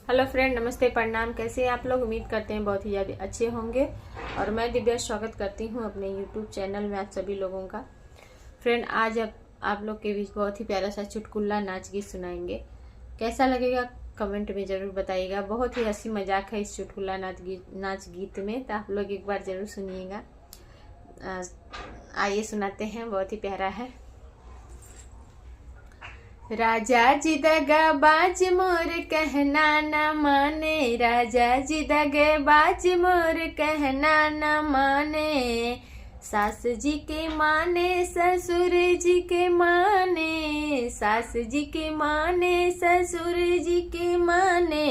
Hello friend, नमस्ते, प्रणाम। कैसे हैं आप लोग? उम्मीद करते हैं बहुत ही ज़्यादा अच्छे होंगे। और मैं दिव्या स्वागत करती हूं अपने यूट्यूब चैनल में आप सभी लोगों का। फ्रेंड, आज आप लोग के बीच बहुत ही प्यारा सा चुटकुला नाच गीत सुनाएंगे। कैसा लगेगा कमेंट में ज़रूर बताइएगा। बहुत ही हंसी मजाक है इस चुटकुला नाच गीत में, तो आप लोग एक बार ज़रूर सुनिएगा। आइए सुनाते हैं, बहुत ही प्यारा है। राजा जी दगाबाज मोर कहना न माने, राजा जी दगाबाज मोर कहना न माने। सास जी के माने ससुर जी के माने, सास जी के माने ससुर जी के माने।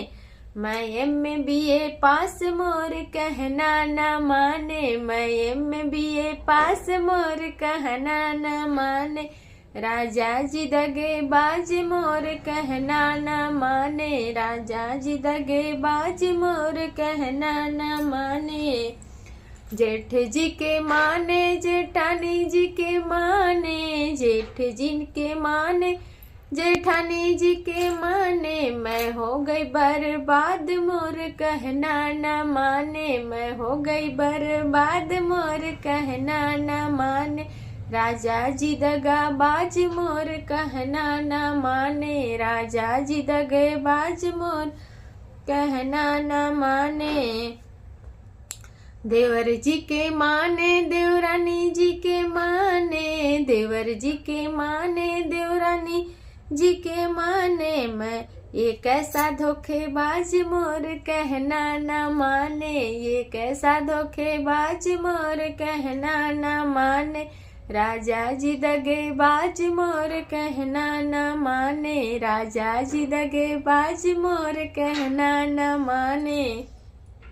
मैं MBA पास मोर कहना न माने, मैं MBA पास मोर कहना न माने। राजा जी दगेबाज मोर कहना न माने, राजा जी दगेबाज मोर कहना न माने। जेठ जी के माने जेठानी जी के माने, जेठ जी के माने जेठानी जी के माने। मैं हो गई बर्बाद मोर कहना न माने, मैं हो गई बर्बाद मोर कहना न माने। राजा जी दगाबाज मोर कहना न माने, राजा जी दगाबाज मोर कहना न माने। देवर जी के माने देवरानी जी के माने, देवर जी के माने देवरानी जी के माने। मैं ये कैसा धोखेबाज मोर कहना न माने, ये कैसा धोखेबाज मोर कहना न माने। राजा जी दगेबाज मोर कहना न माने, राजा जी दगेबाज मोर कहना न माने।